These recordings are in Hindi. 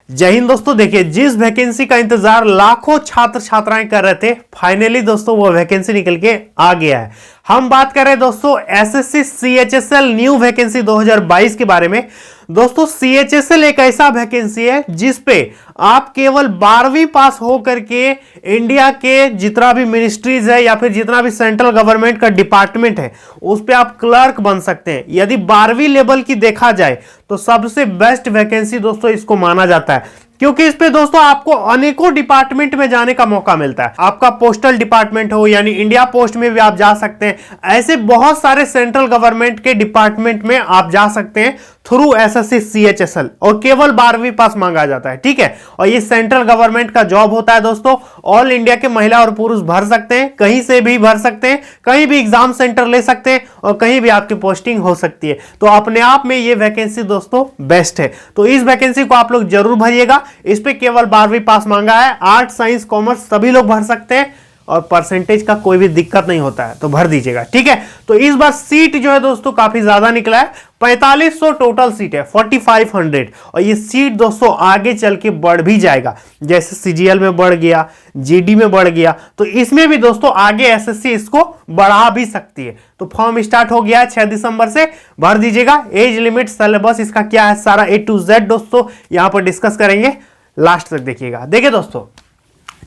जय हिंद दोस्तों। देखिए, जिस वैकेंसी का इंतजार लाखों छात्र छात्राएं कर रहे थे, फाइनली दोस्तों वो वैकेंसी निकल के आ गया है। हम बात कर रहे हैं दोस्तों एसएससी सीएचएसएल न्यू वैकेंसी 2022 के बारे में। दोस्तों सीएचएसएल एक ऐसा वैकेंसी है जिस पे आप केवल 12वीं पास हो करके इंडिया के जितना भी मिनिस्ट्रीज है या फिर जितना भी सेंट्रल गवर्नमेंट का डिपार्टमेंट है उस पे आप क्लर्क बन सकते हैं। यदि 12वीं लेवल की देखा जाए तो सबसे बेस्ट वैकेंसी दोस्तों इसको माना जाता है, क्योंकि इस पे दोस्तों आपको अनेकों डिपार्टमेंट में जाने का मौका मिलता है। आपका पोस्टल डिपार्टमेंट हो यानी इंडिया पोस्ट में भी आप जा सकते हैं। ऐसे बहुत सारे सेंट्रल गवर्नमेंट के डिपार्टमेंट में आप जा सकते हैं थ्रू एसएससी सीएचएसएल, और केवल 12वीं पास मांगा जाता है। ठीक है, और ये सेंट्रल गवर्नमेंट का जॉब होता है दोस्तों। ऑल इंडिया के महिला और पुरुष भर सकते हैं, कहीं से भी भर सकते हैं, कहीं भी एग्जाम सेंटर ले सकते हैं और कहीं भी आपकी पोस्टिंग हो सकती है। तो अपने आप में ये वैकेंसी दोस्तों बेस्ट है, तो इस वैकेंसी को आप लोग जरूर भरिएगा। इस पे केवल 12वीं पास मांगा है। आर्ट साइंस कॉमर्स सभी लोग भर सकते हैं और परसेंटेज का कोई भी दिक्कत नहीं होता है, तो भर दीजिएगा। ठीक है, तो इस बार सीट जो है दोस्तों काफी ज्यादा निकला है। 4500 टोटल सीट है, 4500, और ये सीट दोस्तों आगे चल के बढ़ भी जाएगा। जैसे सीजीएल में बढ़ गया, जीडी में बढ़ गया, तो इसमें भी दोस्तों आगे एसएससी इसको बढ़ा भी सकती है। तो फॉर्म स्टार्ट हो गया है 6 दिसंबर से, भर दीजिएगा। एज लिमिट, सिलेबस इसका क्या है, सारा A to Z दोस्तों यहां पर डिस्कस करेंगे, लास्ट तक देखिएगा। देखिए दोस्तों,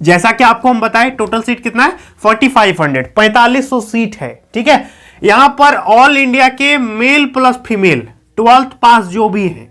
जैसा कि आपको हम बताएं टोटल सीट कितना है, 4500, 4500 सीट है। ठीक है, यहां पर ऑल इंडिया के मेल प्लस फीमेल 12th पास जो भी है,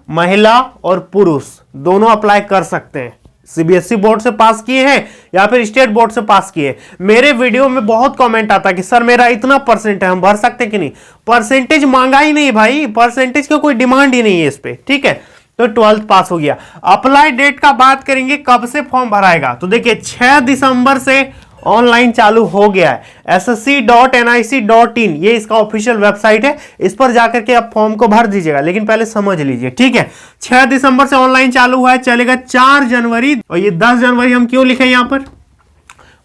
महिला और पुरुष दोनों अप्लाई कर सकते हैं। सीबीएसई बोर्ड से पास किए हैं या फिर स्टेट बोर्ड से पास किए। मेरे वीडियो में बहुत कमेंट आता कि सर मेरा इतना परसेंट है, हम भर सकते हैं कि नहीं। परसेंटेज मांगा ही नहीं भाई, परसेंटेज का कोई डिमांड ही नहीं है इस पे। ठीक है, तो 12th पास हो गया। अप्लाई डेट का बात करेंगे, कब से फॉर्म भराएगा, तो देखिए 6 दिसंबर से ऑनलाइन चालू हो गया है। ssc.nic.in ये इसका ऑफिशियल वेबसाइट है, इस पर जाकर के आप फॉर्म को भर दीजिएगा। लेकिन पहले समझ लीजिए, ठीक है। 6 दिसंबर से ऑनलाइन चालू हुआ है, चलेगा 4 जनवरी। और ये 10 जनवरी हम क्यों लिखे यहां पर,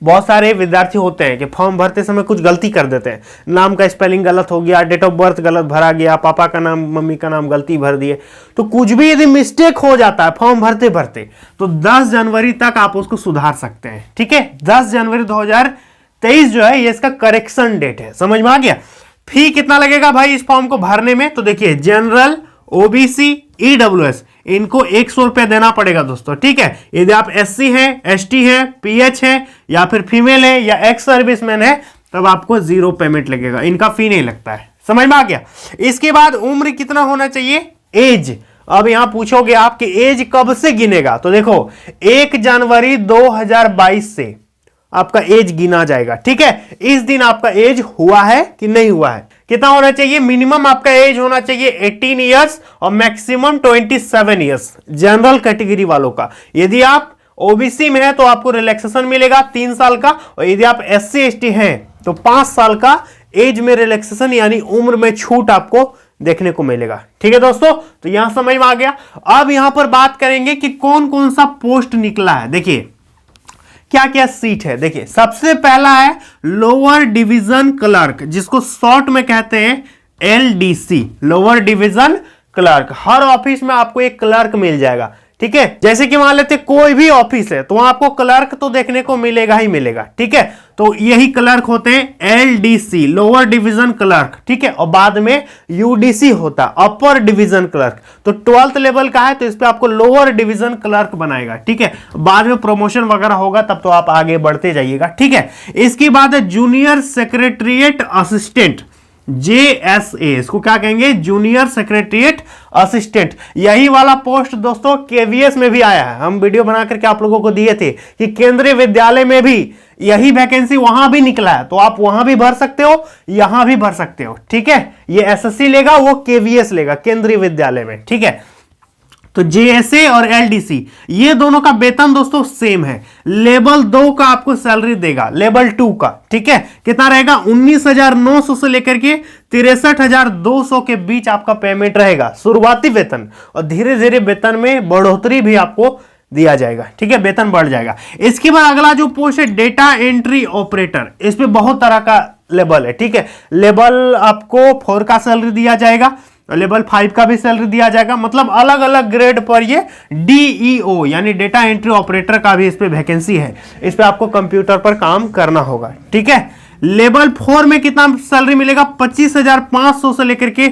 बहुत सारे विद्यार्थी होते हैं कि फॉर्म भरते समय कुछ गलती कर देते हैं। नाम का स्पेलिंग गलत हो गया, डेट ऑफ बर्थ गलत भरा गया, पापा का नाम मम्मी का नाम गलती भर दिए, तो कुछ भी यदि मिस्टेक हो जाता है फॉर्म भरते भरते तो 10 जनवरी तक आप उसको सुधार सकते हैं। ठीक है, 10 जनवरी 2023 जो है ये इसका करेक्शन डेट है। समझ में आ गया। फी कितना लगेगा भाई इस फॉर्म को भरने में, तो देखिए जनरल, ओबीसी, ईडब्ल्यूएस इनको 100 रुपया देना पड़ेगा दोस्तों। ठीक है, यदि आप एससी हैं, एसटी हैं, पीएच है या फिर फीमेल है या एक्स सर्विसमैन है तब आपको 0 पेमेंट लगेगा, इनका फी नहीं लगता है। समझ में आ गया। इसके बाद उम्र कितना होना चाहिए, एज। अब यहां पूछोगे आप कि एज कब से गिनेगा, तो देखो 1 जनवरी 2022 से आपका एज गिना जाएगा। ठीक है, इस दिन आपका एज हुआ है कि नहीं हुआ है। कितना होना चाहिए, मिनिमम आपका एज होना चाहिए 18 ईयर्स और मैक्सिमम 27 ईयर्स जनरल कैटेगरी वालों का। यदि आप ओबीसी में है तो आपको रिलैक्सेशन मिलेगा 3 साल का, और यदि आप एससी एसटी हैं तो 5 साल का एज में रिलैक्सेशन यानी उम्र में छूट आपको देखने को मिलेगा। ठीक है दोस्तों, तो यहां समझ में आ गया। अब यहां पर बात करेंगे कि कौन कौन सा पोस्ट निकला है। देखिए क्या क्या सीट है। देखिए सबसे पहला है लोअर डिवीजन क्लर्क, जिसको शॉर्ट में कहते हैं एलडीसी, लोअर डिवीजन क्लर्क। हर ऑफिस में आपको एक क्लर्क मिल जाएगा। ठीक है, जैसे कि मान लेते कोई भी ऑफिस है तो वहां आपको क्लर्क तो देखने को मिलेगा ही मिलेगा। ठीक है, तो यही क्लर्क होते हैं एलडीसी, लोअर डिवीजन क्लर्क। ठीक है, और बाद में यूडीसी होता है अपर डिवीजन क्लर्क। तो 12th लेवल का है तो इस पे आपको लोअर डिवीजन क्लर्क बनाएगा। ठीक है, बाद में प्रमोशन वगैरह होगा तब तो आप आगे बढ़ते जाइएगा। ठीक है, इसके बाद है जूनियर सेक्रेटरिएट असिस्टेंट, JSA, इसको क्या कहेंगे, जूनियर सेक्रेटरिएट असिस्टेंट। यही वाला पोस्ट दोस्तों केवीएस में भी आया है, हम वीडियो बना करके आप लोगों को दिए थे कि केंद्रीय विद्यालय में भी यही वैकेंसी वहां भी निकला है, तो आप वहां भी भर सकते हो, यहां भी भर सकते हो। ठीक है, ये एसएससी लेगा, वो केवीएस लेगा केंद्रीय विद्यालय में। ठीक है, तो जेएसए और एलडीसी ये दोनों का वेतन दोस्तों सेम है। लेवल 2 का आपको सैलरी देगा, लेवल 2 का। ठीक है, कितना रहेगा, 19,900 से लेकर के 63,200 के बीच आपका पेमेंट रहेगा शुरुआती वेतन, और धीरे धीरे वेतन में बढ़ोतरी भी आपको दिया जाएगा। ठीक है, वेतन बढ़ जाएगा। इसके बाद अगला जो पोस्ट है डेटा एंट्री ऑपरेटर, इस पे बहुत तरह का लेवल है। ठीक है, लेवल आपको 4 का सैलरी दिया जाएगा, लेवल 5 का भी सैलरी दिया जाएगा। मतलब अलग अलग ग्रेड पर ये DEO यानी डेटा एंट्री ऑपरेटर का भी इस पे वैकेंसी है। इस पे आपको कंप्यूटर पर काम करना होगा, ठीक है। लेवल 4 में कितना सैलरी मिलेगा? 25,500 से लेकर के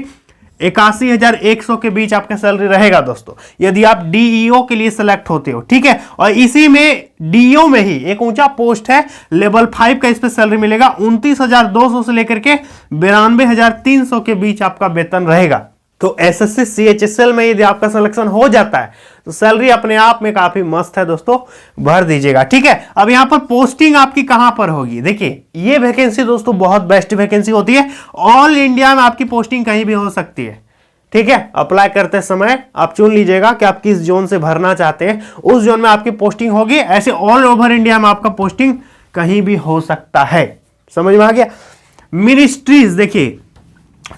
81,100 के बीच आपका सैलरी रहेगा दोस्तों, यदि आप DEO के लिए सेलेक्ट होते हो, ठीक है। और इसी में DEO में ही एक ऊंचा पोस्ट है, लेवल 5 का, इस पे सैलरी मिलेगा 29,200 से लेकर के 92,300 के बीच आपका वेतन रहेगा। तो SSC CHSL में यदि आपका सिलेक्शन हो जाता है तो सैलरी अपने आप में काफी मस्त है दोस्तों, भर दीजिएगा, ठीक है। अब यहां पर पोस्टिंग आपकी कहां पर होगी? देखिए ये वैकेंसी दोस्तों बहुत बेस्ट वैकेंसी होती है, ऑल इंडिया में आपकी पोस्टिंग कहीं भी हो सकती है, ठीक है। अप्लाई करते समय आप चुन लीजिएगा कि आप किस जोन से भरना चाहते हैं, उस जोन में आपकी पोस्टिंग होगी। ऐसे ऑल ओवर इंडिया में आपका पोस्टिंग कहीं भी हो सकता है, समझ में आ गया। मिनिस्ट्रीज, देखिए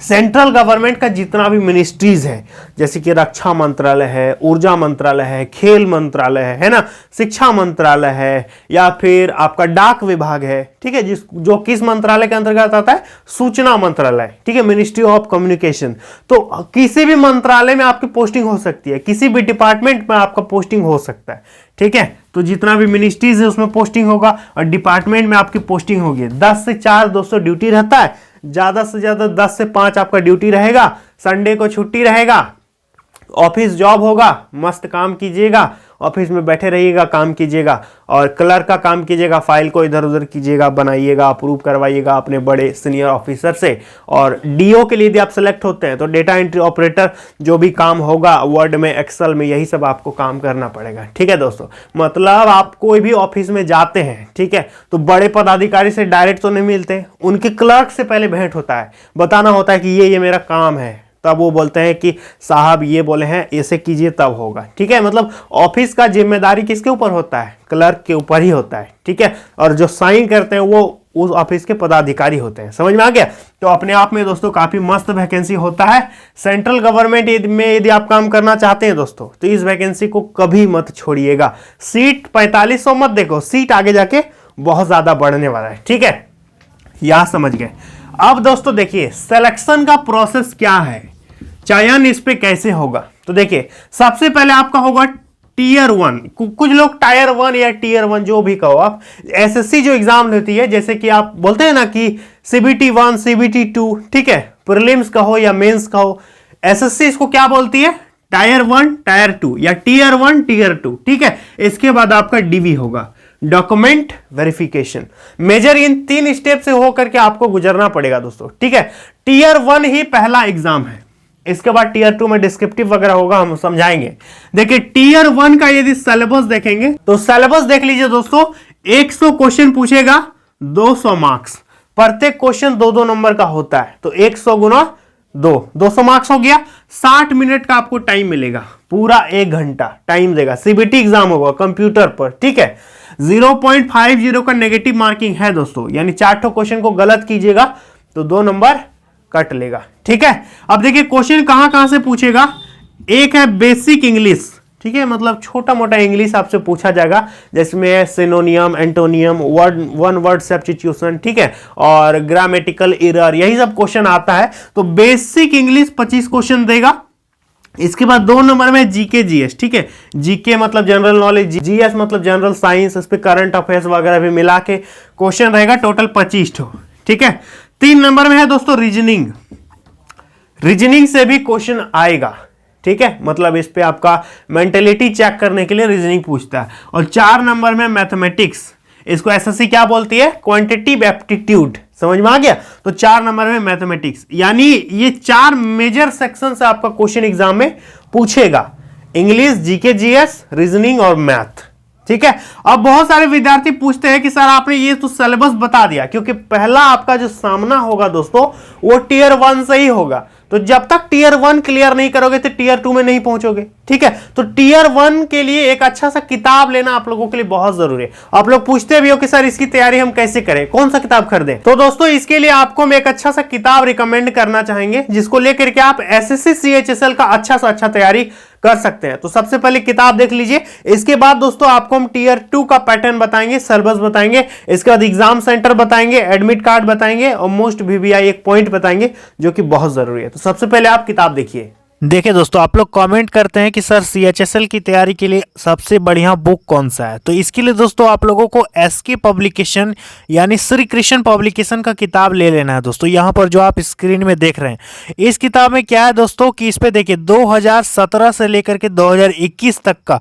सेंट्रल गवर्नमेंट का जितना भी मिनिस्ट्रीज है, जैसे कि रक्षा मंत्रालय है, ऊर्जा मंत्रालय है, खेल मंत्रालय है ना, शिक्षा मंत्रालय है, या फिर आपका डाक विभाग है, ठीक है, जो किस मंत्रालय के अंतर्गत आता है? सूचना मंत्रालय, ठीक है, मिनिस्ट्री ऑफ कम्युनिकेशन। तो किसी भी मंत्रालय में आपकी पोस्टिंग हो सकती है, किसी भी डिपार्टमेंट में आपका पोस्टिंग हो सकता है, ठीक है। तो जितना भी मिनिस्ट्रीज है उसमें पोस्टिंग होगा और डिपार्टमेंट में आपकी पोस्टिंग होगी। 10 से 4 दोस्तों ड्यूटी रहता है, ज्यादा से ज्यादा 10 से 5 आपका ड्यूटी रहेगा, संडे को छुट्टी रहेगा, ऑफिस जॉब होगा, मस्त काम कीजिएगा, ऑफिस में बैठे रहिएगा, काम कीजिएगा और क्लर्क का काम कीजिएगा, फाइल को इधर उधर कीजिएगा, बनाइएगा, अप्रूव करवाइएगा अपने बड़े सीनियर ऑफिसर से। और DO के लिए यदि आप सेलेक्ट होते हैं तो डेटा एंट्री ऑपरेटर जो भी काम होगा वर्ड में, एक्सेल में, यही सब आपको काम करना पड़ेगा, ठीक है दोस्तों। मतलब आप कोई भी ऑफिस में जाते हैं, ठीक है, तो बड़े पदाधिकारी से डायरेक्ट तो नहीं मिलते, उनके क्लर्क से पहले भेंट होता है, बताना होता है कि ये मेरा काम है, तब वो बोलते हैं कि साहब ये बोले हैं ऐसे कीजिए तब होगा, ठीक है। मतलब ऑफिस का जिम्मेदारी किसके ऊपर होता है? क्लर्क के ऊपर ही होता है, ठीक है। और जो साइन करते हैं वो उस ऑफिस के पदाधिकारी होते हैं, समझ में आ गया। तो अपने आप में दोस्तों काफी मस्त वैकेंसी होता है। सेंट्रल गवर्नमेंट में यदि आप काम करना चाहते हैं दोस्तों तो इस वैकेंसी को कभी मत छोड़िएगा। सीट 4500 मत देखो, सीट आगे जाके बहुत ज्यादा बढ़ने वाला है, ठीक है, यह समझ गए। अब दोस्तों देखिए सिलेक्शन का प्रोसेस क्या है, चयन इस पे कैसे होगा। तो देखिए सबसे पहले आपका होगा टीयर 1, कुछ लोग टायर 1 या टीयर 1 जो भी कहो आप, SSC जो एग्जाम लेती है, जैसे कि आप बोलते हैं ना कि CBT 1, CBT 2, ठीक है, प्रीलिम्स कहो या मेंस कहो, SSC इसको क्या बोलती है? टायर 1, टायर 2 या टीयर 1, टीयर 2, ठीक है। इसके बाद आपका DV होगा, document verification. Measure in 3 step से होकर के आपको गुजरना पड़ेगा दोस्तों, ठीक है। टीयर 1 ही पहला एग्जाम है, इसके बाद टीयर 2 में डिस्क्रिप्टिव वगैरह होगा, हम समझाएंगे। देखिए टीयर 1 का यदि सिलेबस देखेंगे तो सिलेबस देख लीजिए दोस्तों, 100 क्वेश्चन पूछेगा, 200 मार्क्स, प्रत्येक क्वेश्चन 2-2 नंबर का होता है, तो 100 गुना 200 मार्क्स हो गया। 60 मिनट का आपको टाइम मिलेगा, पूरा 1 घंटा टाइम देगा। CBT एग्जाम होगा कंप्यूटर पर, ठीक है। 0.50 का नेगेटिव मार्किंग है दोस्तों, यानी 4 क्वेश्चन को गलत कीजिएगा तो 2 नंबर कट लेगा, ठीक है। अब देखिए क्वेश्चन कहां से पूछेगा। एक है बेसिक इंग्लिश, ठीक है, मतलब छोटा मोटा इंग्लिश आपसे पूछा जाएगा, जिसमें सिनोनियम, एंटोनियम, वन वर्ड सब्स्टिट्यूशन, ठीक है, और ग्रामेटिकल एरर, यही सब क्वेश्चन आता है। तो बेसिक इंग्लिश 25 क्वेश्चन देगा। इसके बाद 2 नंबर में जीके जीएस, ठीक है, जीके मतलब जनरल नॉलेज, जीएस मतलब जनरल साइंस, इस पे करंट अफेयर्स वगैरह भी मिला के क्वेश्चन रहेगा, टोटल 25 ठो, ठीक है। 3 नंबर में है दोस्तों रीजनिंग, रीजनिंग से भी क्वेश्चन आएगा, ठीक है, मतलब इस पे आपका मेंटेलिटी चेक करने के लिए रीजनिंग पूछता है। और 4 नंबर में मैथमेटिक्स, इसको एसएससी क्या बोलती है? क्वांटिटेटिव एप्टीट्यूड, समझ में आ गया। तो 4 नंबर में मैथमेटिक्स, यानी ये 4 मेजर सेक्शन से आपका क्वेश्चन एग्जाम में पूछेगा, इंग्लिश, जीके जीएस, रीजनिंग और मैथ, ठीक है। अब बहुत सारे विद्यार्थी पूछते हैं कि सर आपने ये तो सिलेबस बता दिया, क्योंकि पहला आपका जो सामना होगा दोस्तों वो टीयर 1 से ही होगा, तो जब तक टीयर 1 क्लियर नहीं करोगे तो टीयर 2 में नहीं पहुंचोगे, ठीक है। तो टीयर 1 के लिए एक अच्छा सा किताब लेना आप लोगों के लिए बहुत जरूरी है। आप लोग पूछते भी हो कि सर इसकी तैयारी हम कैसे करें, कौन सा किताब खरीदें, तो दोस्तों इसके लिए आपको हम एक अच्छा सा किताब रिकमेंड करना चाहेंगे, जिसको लेकर के आप एसएससी सीएचएसएल का अच्छा सा अच्छा तैयारी कर सकते हैं। तो सबसे पहले किताब देख लीजिए, इसके बाद दोस्तों आपको हम टीयर 2 का पैटर्न बताएंगे, सिलेबस बताएंगे, इसके बाद एग्जाम सेंटर बताएंगे, एडमिट कार्ड बताएंगे और मोस्ट वीवीआई एक पॉइंट बताएंगे जो कि बहुत जरूरी है। तो सबसे पहले आप किताब देखिए। देखिए दोस्तों, आप लोग कमेंट करते हैं कि सर सीएचएसएल की तैयारी के लिए सबसे बढ़िया बुक कौन सा है। तो इसके लिए दोस्तों आप लोगों को एसके पब्लिकेशन यानी श्री कृष्ण पब्लिकेशन का किताब ले लेना है। दोस्तों यहाँ पर जो आप स्क्रीन में देख रहे हैं, इस किताब में क्या है दोस्तों कि इस पे देखिए 2017 से लेकर के 2021 तक का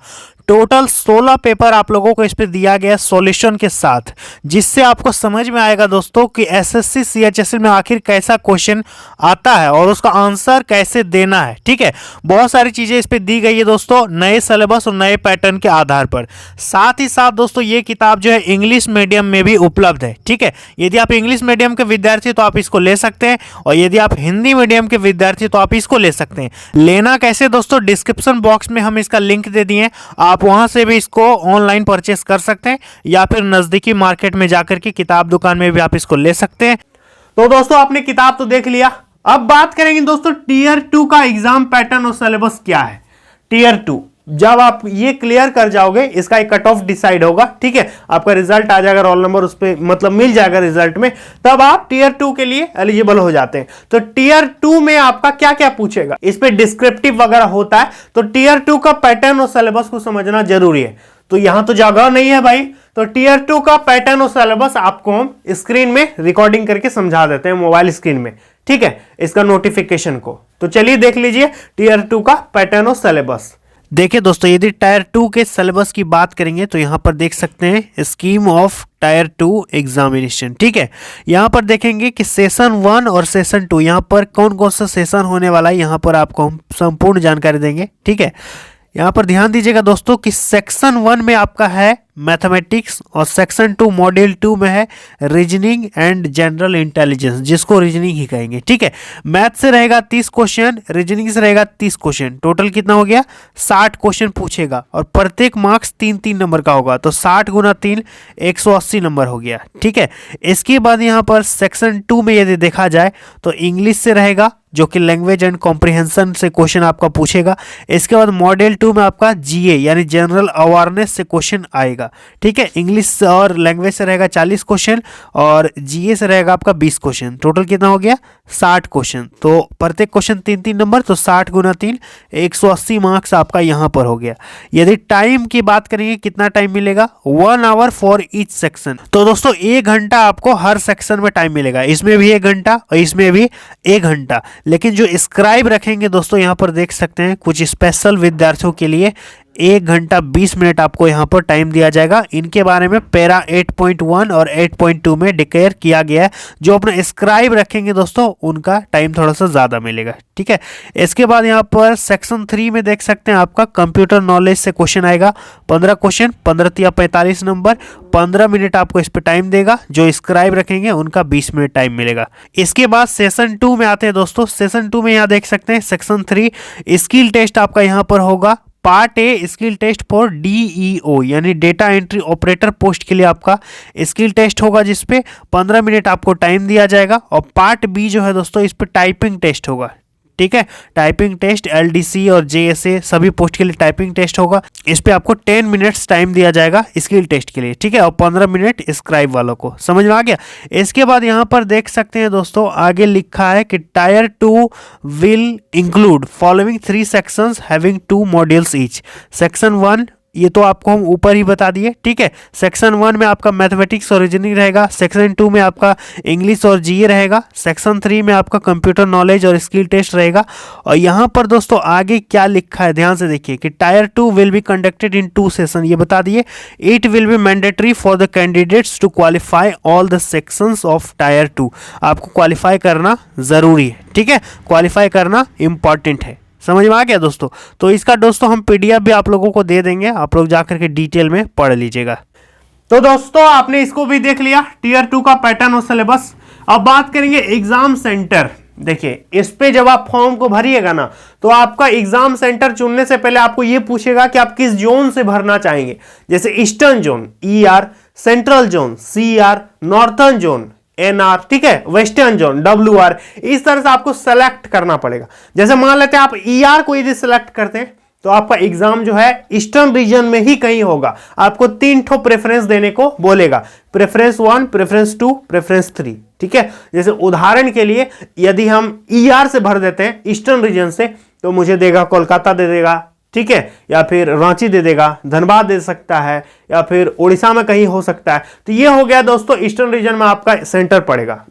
टोटल 16 पेपर आप लोगों को इस पे दिया गया सॉल्यूशन के साथ, जिससे आपको समझ में आएगा दोस्तों कि एसएससी सीएचएसएल में आखिर कैसा क्वेश्चन आता है और उसका आंसर कैसे देना है। ठीक है, बहुत सारी चीजें इस पे दी गई है दोस्तों, नए सिलेबस और नए पैटर्न के आधार पर। साथ ही साथ दोस्तों ये किताब जो है इंग्लिश मीडियम में भी उपलब्ध है। ठीक है, यदि आप इंग्लिश मीडियम के विद्यार्थी तो आप इसको ले सकते हैं, और यदि आप हिंदी मीडियम के विद्यार्थी तो आप इसको ले सकते हैं। लेना कैसे दोस्तों, डिस्क्रिप्शन बॉक्स में हम इसका लिंक दे दिए, आप वहां से भी इसको ऑनलाइन परचेस कर सकते हैं या फिर नजदीकी मार्केट में जाकर के किताब दुकान में भी आप इसको ले सकते हैं। तो दोस्तों आपने किताब तो देख लिया, अब बात करेंगे दोस्तों टीयर 2 का एग्जाम पैटर्न और सिलेबस क्या है। टीयर 2 जब आप ये क्लियर कर जाओगे, इसका एक कट ऑफ डिसाइड होगा। ठीक है, आपका रिजल्ट आ जाएगा, रोल नंबर उस पर मतलब मिल जाएगा रिजल्ट में, तब आप टीयर 2 के लिए एलिजिबल हो जाते हैं। तो टीयर 2 में आपका क्या क्या पूछेगा, इस पे डिस्क्रिप्टिव वगैरह होता है। तो टीयर 2 का पैटर्न और सिलेबस को समझना जरूरी है। तो यहां तो जगह नहीं है भाई, तो टीयर 2 का पैटर्न और सिलेबस आपको हम स्क्रीन में रिकॉर्डिंग करके समझा देते हैं, मोबाइल स्क्रीन में। ठीक है, इसका नोटिफिकेशन को तो चलिए देख लीजिए टीयर 2 का पैटर्न और सिलेबस। देखिए दोस्तों, यदि टायर 2 के सिलेबस की बात करेंगे तो यहाँ पर देख सकते हैं स्कीम ऑफ टायर 2 एग्जामिनेशन। ठीक है, यहाँ पर देखेंगे कि सेशन 1 और सेशन 2 यहाँ पर कौन कौन सा सेशन होने वाला है, यहाँ पर आपको हम संपूर्ण जानकारी देंगे। ठीक है, यहाँ पर ध्यान दीजिएगा दोस्तों कि सेक्शन 1 में आपका है मैथमेटिक्स और सेक्शन 2 मॉड्यूल 2 में है रीजनिंग एंड जनरल इंटेलिजेंस, जिसको रीजनिंग ही कहेंगे। ठीक है, मैथ से रहेगा 30 क्वेश्चन, रीजनिंग से रहेगा 30 क्वेश्चन, टोटल कितना हो गया 60 क्वेश्चन पूछेगा और प्रत्येक मार्क्स 3-3 नंबर का होगा। तो 60 गुना 3 180 नंबर हो गया। ठीक है, इसके बाद यहाँ पर सेक्शन 2 में यदि देखा जाए तो इंग्लिश से रहेगा, जो कि लैंग्वेज एंड कॉम्प्रिहेंशन से क्वेश्चन आपका पूछेगा। इसके बाद मॉड्यूल 2 में आपका जीए यानी जनरल अवेयरनेस से क्वेश्चन आएगा। ठीक है, इंग्लिश और लैंग्वेज से रहेगा 40 क्वेश्चन और जीए से रहेगा आपका 20 क्वेश्चन, टोटल कितना हो गया 60 क्वेश्चन। तो प्रत्येक क्वेश्चन 3-3 नंबर, तो 60 गुना 3 180 मार्क्स आपका यहाँ पर हो गया। यदि टाइम की बात करेंगे कितना टाइम मिलेगा, 1 आवर फॉर ईच सेक्शन। तो दोस्तों 1 घंटा आपको हर सेक्शन में टाइम मिलेगा, इसमें भी 1 घंटा और इसमें भी 1 घंटा। लेकिन जो स्क्राइब रखेंगे दोस्तों यहाँ पर देख सकते हैं कुछ स्पेशल विद्यार्थियों के लिए 1 घंटा 20 मिनट आपको यहाँ पर टाइम दिया जाएगा। इनके बारे में पैरा 8.1 और 8.2 में डिक्लेयर किया गया है। जो अपना स्क्राइब रखेंगे दोस्तों उनका टाइम थोड़ा सा ज़्यादा मिलेगा। ठीक है, इसके बाद यहाँ पर सेक्शन 3 में देख सकते हैं आपका कंप्यूटर नॉलेज से क्वेश्चन आएगा, 15 क्वेश्चन, 15 या 45 नंबर, 15 मिनट आपको इस पर टाइम देगा। जो स्क्राइब रखेंगे उनका 20 मिनट टाइम मिलेगा। इसके बाद सेशन 2 में आते हैं दोस्तों। सेशन 2 में यहाँ देख सकते हैं सेक्शन 3 स्किल टेस्ट आपका यहाँ पर होगा। Part A skill test for DEO यानी डेटा एंट्री ऑपरेटर पोस्ट के लिए आपका स्किल टेस्ट होगा, जिसपे 15 मिनट आपको टाइम दिया जाएगा। और पार्ट बी जो है दोस्तों इस पे टाइपिंग टेस्ट होगा। ठीक है, टाइपिंग टेस्ट एलडीसी और जेएसए सभी पोस्ट के लिए टाइपिंग टेस्ट होगा। इस पे आपको 10 मिनट्स टाइम दिया जाएगा स्किल टेस्ट के लिए। ठीक है, और 15 मिनट स्क्राइब वालों को। समझ में आ गया। इसके बाद यहाँ पर देख सकते हैं दोस्तों आगे लिखा है कि tier 2 will include following 3 sections having 2 modules each. Section 1 ये तो आपको हम ऊपर ही बता दिए। ठीक है, सेक्शन 1 में आपका मैथमेटिक्स और रीजनिंग रहेगा, सेक्शन 2 में आपका इंग्लिश और जीए रहेगा, सेक्शन 3 में आपका कंप्यूटर नॉलेज और स्किल टेस्ट रहेगा। और यहाँ पर दोस्तों आगे क्या लिखा है ध्यान से देखिए कि tier 2 will be conducted in 2 session, ये बता दिए। It will be mandatory for the candidates to qualify all the sections of tier 2। आपको क्वालिफाई करना जरूरी है। ठीक है, क्वालिफाई करना इंपॉर्टेंट है। समझ में आ गया दोस्तों। तो इसका दोस्तों हम पीडीएफ भी आप लोगों को दे देंगे, आप लोग जाकर के डिटेल में पढ़ लीजिएगा। तो दोस्तों आपने इसको भी देख लिया टीयर 2 का पैटर्न और सिलेबस। अब बात करेंगे एग्जाम सेंटर। देखिए इस पे जब आप फॉर्म को भरिएगा ना तो आपका एग्जाम सेंटर चुनने से पहले आपको ये पूछेगा कि आप किस जोन से भरना चाहेंगे। जैसे eastern zone ER, central zone CR, northern zone NR, ठीक है, वेस्टर्न जोन WR। इस तरह से आपको सेलेक्ट करना पड़ेगा। जैसे मान लेते हैं आप ER को यदि सेलेक्ट करते हैं तो आपका एग्जाम जो है ईस्टर्न रीजन में ही कहीं होगा। आपको 3 ठो प्रेफरेंस देने को बोलेगा, प्रेफरेंस 1, प्रेफरेंस 2, प्रेफरेंस 3। ठीक है, जैसे उदाहरण के लिए यदि हम ईआर से भर देते हैं ईस्टर्न रीजन से, तो मुझे देगा कोलकाता दे देगा, ठीक है, या फिर रांची दे देगा, धनबाद दे सकता है, या फिर उड़ीसा में कहीं हो सकता है। तो ये हो गया दोस्तों ईस्टर्न रीजन में आपका सेंटर पड़ेगा।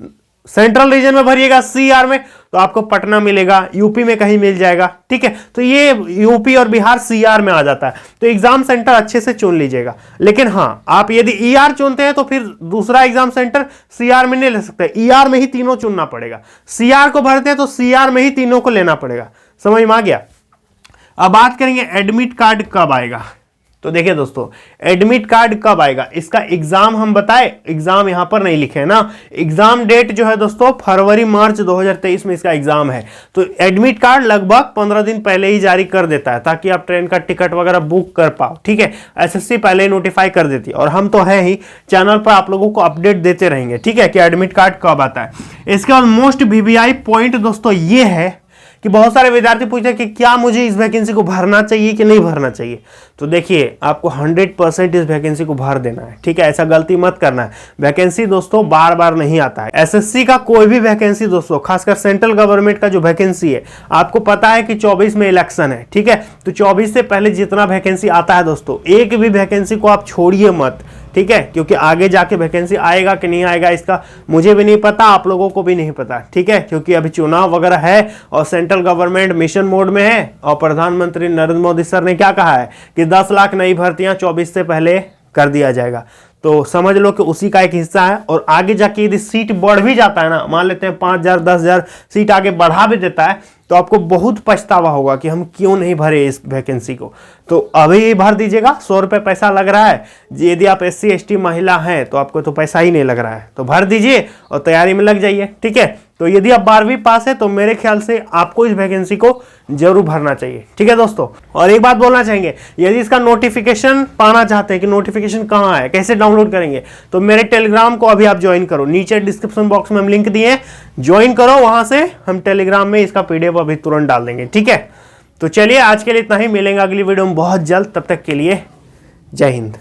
सेंट्रल रीजन में भरिएगा सीआर में तो आपको पटना मिलेगा, यूपी में कहीं मिल जाएगा। ठीक है, तो ये यूपी और बिहार सीआर में आ जाता है। तो एग्जाम सेंटर अच्छे से चुन लीजिएगा। लेकिन हां, आप यदि ईआर चुनते हैं तो फिर दूसरा एग्जाम सेंटर सीआर में नहीं ले सकते, ईआर में ही तीनों चुनना पड़ेगा। सीआर को भरते हैं तो सीआर में ही तीनों को लेना पड़ेगा। समझ में आ गया? अब बात करेंगे एडमिट कार्ड कब आएगा। तो देखिए दोस्तों, एडमिट कार्ड कब आएगा, इसका एग्जाम हम बताए, एग्जाम यहां पर नहीं लिखे हैं ना। एग्जाम डेट जो है दोस्तों फरवरी मार्च 2023 में इसका एग्जाम है। तो एडमिट कार्ड लगभग 15 दिन पहले ही जारी कर देता है ताकि आप ट्रेन का टिकट वगैरह बुक कर पाओ। ठीक है, एसएससी पहले ही नोटिफाई कर देती है और हम तो है ही चैनल पर आप लोगों को अपडेट देते रहेंगे। ठीक है, कि एडमिट कार्ड कब आता है। इसके बाद मोस्ट वीवीआई पॉइंट दोस्तों ये है कि बहुत सारे विद्यार्थी पूछते हैं कि क्या मुझे इस वैकेंसी को भरना चाहिए कि नहीं भरना चाहिए। तो देखिए, आपको 100% इस वैकेंसी को भर देना है। ठीक है, ऐसा गलती मत करना है। वैकेंसी दोस्तों बार बार नहीं आता है। एसएससी का कोई भी वैकेंसी दोस्तों, खासकर सेंट्रल गवर्नमेंट का जो वैकेंसी है, आपको पता है कि 24 में इलेक्शन है। ठीक है, तो 24 से पहले जितना वैकेंसी आता है दोस्तों, एक भी वैकेंसी को आप छोड़िए मत। ठीक है, क्योंकि आगे जाके वैकेंसी आएगा कि नहीं आएगा इसका मुझे भी नहीं पता, आप लोगों को भी नहीं पता। ठीक है, क्योंकि अभी चुनाव वगैरह है और सेंट्रल गवर्नमेंट मिशन मोड में है और प्रधानमंत्री नरेंद्र मोदी सर ने क्या कहा है कि 10 लाख नई भर्तियां 24 से पहले कर दिया जाएगा। तो समझ लो कि उसी का एक हिस्सा है। और आगे जाके यदि सीट बढ़ भी जाता है ना, मान लेते हैं 5,000 10,000 सीट आगे बढ़ा भी देता है, तो आपको बहुत पछतावा होगा कि हम क्यों नहीं भरे इस वैकेंसी को। तो अभी भर दीजिएगा, 100 रुपये पैसा लग रहा है। यदि आप SC ST महिला हैं तो आपको तो पैसा ही नहीं लग रहा है, तो भर दीजिए और तैयारी में लग जाइए। ठीक है, तो यदि आप 12वीं पास है तो मेरे ख्याल से आपको इस वैकेंसी को जरूर भरना चाहिए। ठीक है दोस्तों, और एक बात बोलना चाहेंगे, यदि इसका नोटिफिकेशन पाना चाहते हैं कि नोटिफिकेशन कहाँ है, कैसे डाउनलोड करेंगे, तो मेरे टेलीग्राम को अभी आप ज्वाइन करो। नीचे डिस्क्रिप्शन बॉक्स में हम लिंक दिए हैं, ज्वाइन करो, वहां से हम टेलीग्राम में इसका PDF अभी तुरंत डाल देंगे। ठीक है, तो चलिए आज के लिए इतना ही, मिलेंगे अगली वीडियो में बहुत जल्द। तब तक के लिए जय हिंद।